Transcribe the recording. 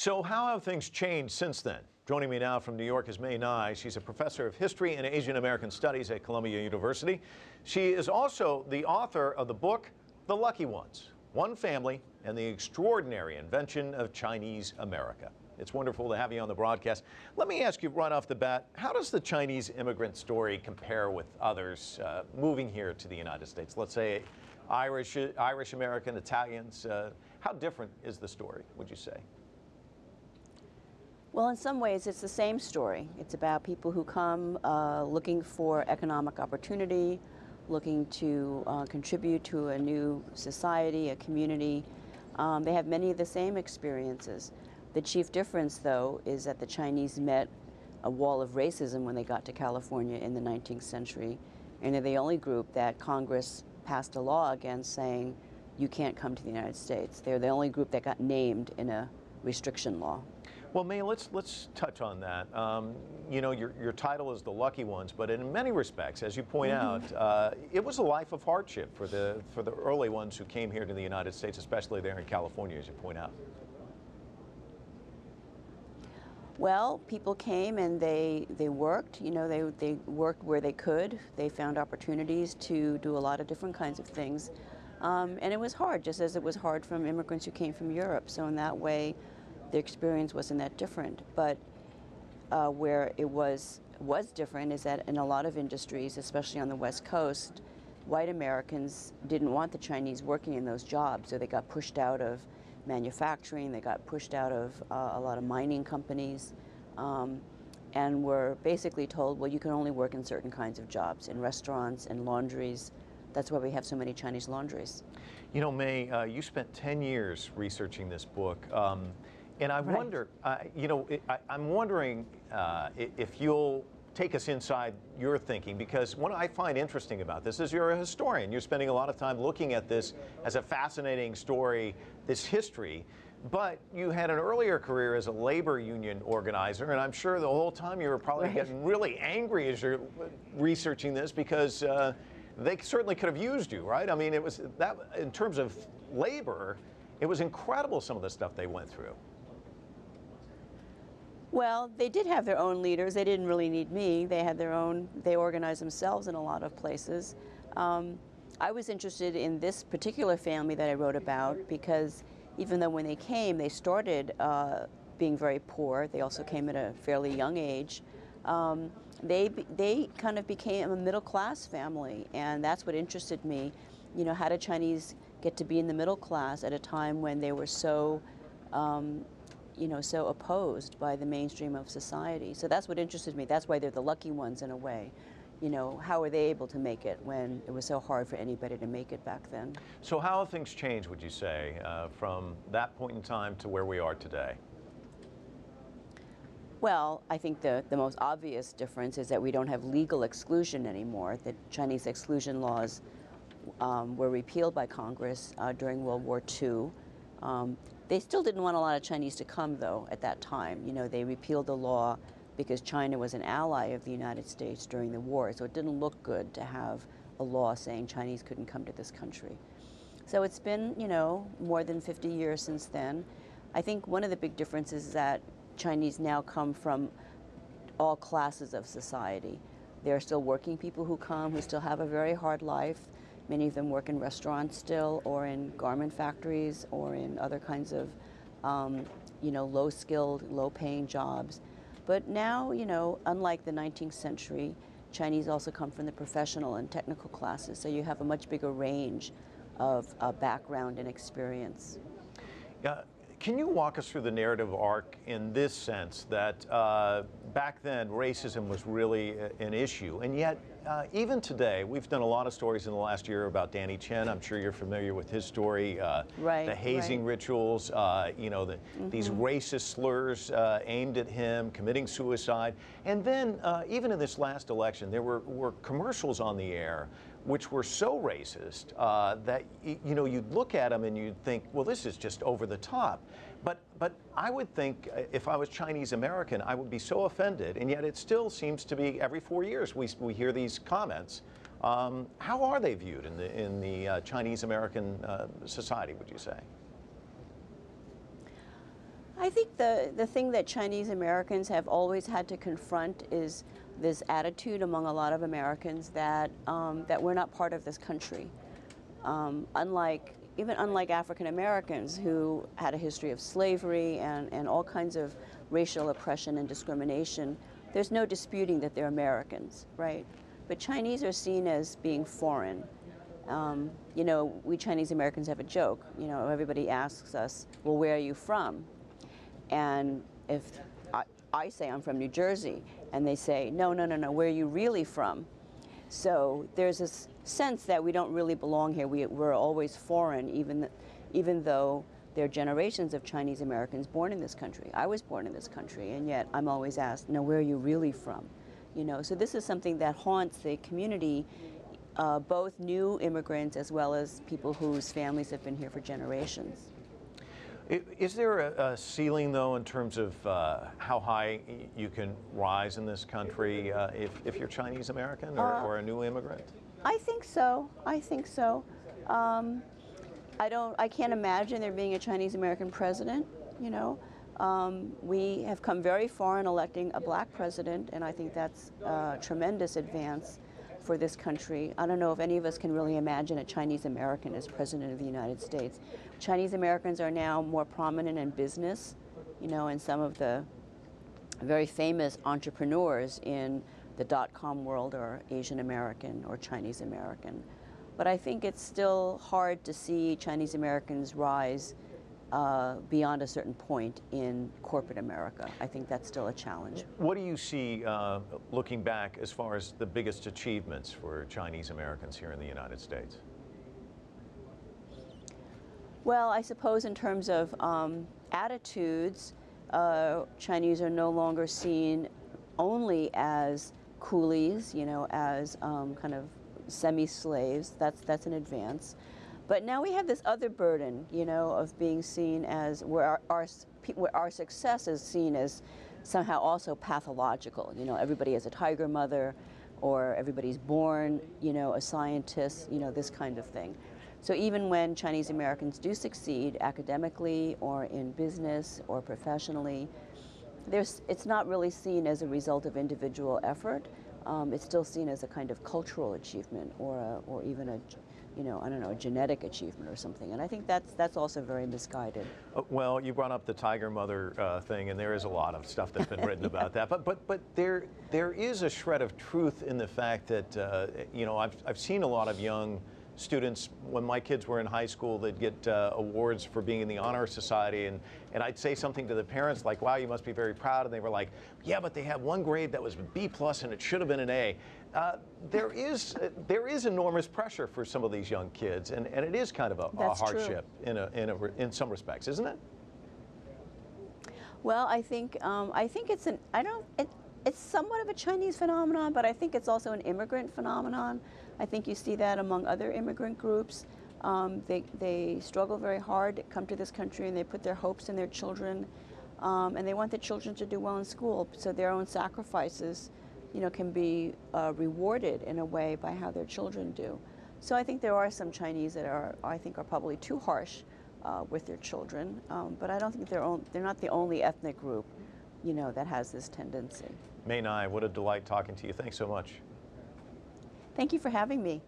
So how have things changed since then? Joining me now from New York is Mae Ngai. She's a professor of history and Asian American studies at Columbia University. She is also the author of the book, The Lucky Ones, One Family and the Extraordinary Invention of Chinese America. It's wonderful to have you on the broadcast. Let me ask you right off the bat, how does the Chinese immigrant story compare with others moving here to the United States? Let's say Irish American, Italians. How different is the story, would you say? Well, in some ways, it's the same story. It's about people who come looking for economic opportunity, looking to contribute to a new society, a community. They have many of the same experiences. The chief difference, though, is that the Chinese met a wall of racism when they got to California in the 19th century, and they're the only group that Congress passed a law against saying, you can't come to the United States. They're the only group that got named in a restriction law. Well, Mae, let's touch on that. You know, your title is The Lucky Ones, but in many respects, as you point out, it was a life of hardship for the early ones who came here to the United States, especially there in California, as you point out. Well, people came and they worked. You know, they worked where they could. They found opportunities to do a lot of different kinds of things, and it was hard, just as it was hard from immigrants who came from Europe. So in that way, the experience wasn't that different. But where it was different is that in a lot of industries, especially on the West Coast, white Americans didn't want the Chinese working in those jobs, so they got pushed out of manufacturing, they got pushed out of a lot of mining companies, and were basically told, well, you can only work in certain kinds of jobs, in restaurants and laundries. That's why we have so many Chinese laundries. You know, Mae, you spent 10 years researching this book. And I wonder, you know, I'm wondering if you'll take us inside your thinking, because what I find interesting about this is you're a historian. You're spending a lot of time looking at this as a fascinating story, this history, but you had an earlier career as a labor union organizer, and I'm sure the whole time you were probably getting really angry as you're researching this, because they certainly could have used you, right? I mean, it was that, in terms of labor, it was incredible some of the stuff they went through. Well, they did have their own leaders. They didn't really need me. They had their own, they organized themselves in a lot of places. I was interested in this particular family that I wrote about because even though when they came, they started being very poor. They also came at a fairly young age. They kind of became a middle-class family, and that's what interested me. You know, how did Chinese get to be in the middle class at a time when they were so you know, so opposed by the mainstream of society. So that's what interested me. That's why they're the lucky ones in a way. You know, how were they able to make it when it was so hard for anybody to make it back then? So how have things changed, would you say, from that point in time to where we are today? Well, I think the most obvious difference is that we don't have legal exclusion anymore. The Chinese exclusion laws were repealed by Congress during World War II. They still didn't want a lot of Chinese to come, though, at that time. You know, they repealed the law because China was an ally of the United States during the war, so it didn't look good to have a law saying Chinese couldn't come to this country. So it's been, you know, more than 50 years since then. I think one of the big differences is that Chinese now come from all classes of society. There are still working people who come, who still have a very hard life. Many of them work in restaurants still, or in garment factories, or in other kinds of, you know, low-skilled, low-paying jobs. But now, you know, unlike the 19th century, Chinese also come from the professional and technical classes, so you have a much bigger range of background and experience. Yeah. Can you walk us through the narrative arc in this sense that back then racism was really an issue, and yet even today, we've done a lot of stories in the last year about Danny Chen. I'm sure you're familiar with his story, the hazing rituals, you know, these racist slurs aimed at him, committing suicide. And then even in this last election, there were commercials on the air which were so racist that, you know, you'd look at them and you'd think, well, this is just over the top. But I would think if I was Chinese American, I would be so offended, and yet it still seems to be every 4 years we hear these comments. How are they viewed in the Chinese American society, would you say? I think the thing that Chinese Americans have always had to confront is this attitude among a lot of Americans that that we're not part of this country. Unlike African Americans who had a history of slavery and all kinds of racial oppression and discrimination, there's no disputing that they're Americans, right? But Chinese are seen as being foreign. You know, we Chinese Americans have a joke. You know, everybody asks us, well, where are you from? And if I say I'm from New Jersey, and they say, no, where are you really from? So there's this sense that we don't really belong here. We're always foreign, even though there are generations of Chinese Americans born in this country. I was born in this country, and yet I'm always asked, no, where are you really from? You know, so this is something that haunts the community, both new immigrants as well as people whose families have been here for generations. Is there a ceiling, though, in terms of how high you can rise in this country if you're Chinese American or a new immigrant? I think so. I think so. I can't imagine there being a Chinese American president. You know, we have come very far in electing a black president, and I think that's a tremendous advance for this country. I don't know if any of us can really imagine a Chinese American as president of the United States. Chinese Americans are now more prominent in business, you know, and some of the very famous entrepreneurs in the .com world are Asian American or Chinese American. But I think it's still hard to see Chinese Americans rise beyond a certain point in corporate America. I think that's still a challenge. What do you see looking back as far as the biggest achievements for Chinese Americans here in the United States? Well, I suppose in terms of attitudes, Chinese are no longer seen only as coolies, you know, as kind of semi-slaves. That's an advance. But now we have this other burden, you know, of being seen as where our success is seen as somehow also pathological. You know, everybody has a tiger mother, or everybody's born, you know, a scientist, you know, this kind of thing. So even when Chinese Americans do succeed academically or in business or professionally, it's not really seen as a result of individual effort. It's still seen as a kind of cultural achievement or even a, you know, I don't know, a genetic achievement or something. And I think that's also very misguided. Well, you brought up the tiger mother thing, and there is a lot of stuff that's been written about that. But there is a shred of truth in the fact that you know, I've seen a lot of young students, when my kids were in high school, they'd get awards for being in the Honor Society, and I'd say something to the parents like, wow, you must be very proud, and they were like, yeah, but they had one grade that was B+ and it should have been an A. There is enormous pressure for some of these young kids, and it is kind of a hardship in some respects, isn't it? Well, I think it's it's somewhat of a Chinese phenomenon, but I think it's also an immigrant phenomenon. I think you see that among other immigrant groups. They struggle very hard to come to this country, and they put their hopes in their children, and they want the children to do well in school, so their own sacrifices, you know, can be rewarded in a way by how their children do. So I think there are some Chinese that are probably too harsh with their children, but I don't think they're not the only ethnic group, you know, that has this tendency. Mae Ngai, what a delight talking to you. Thanks so much. Thank you for having me.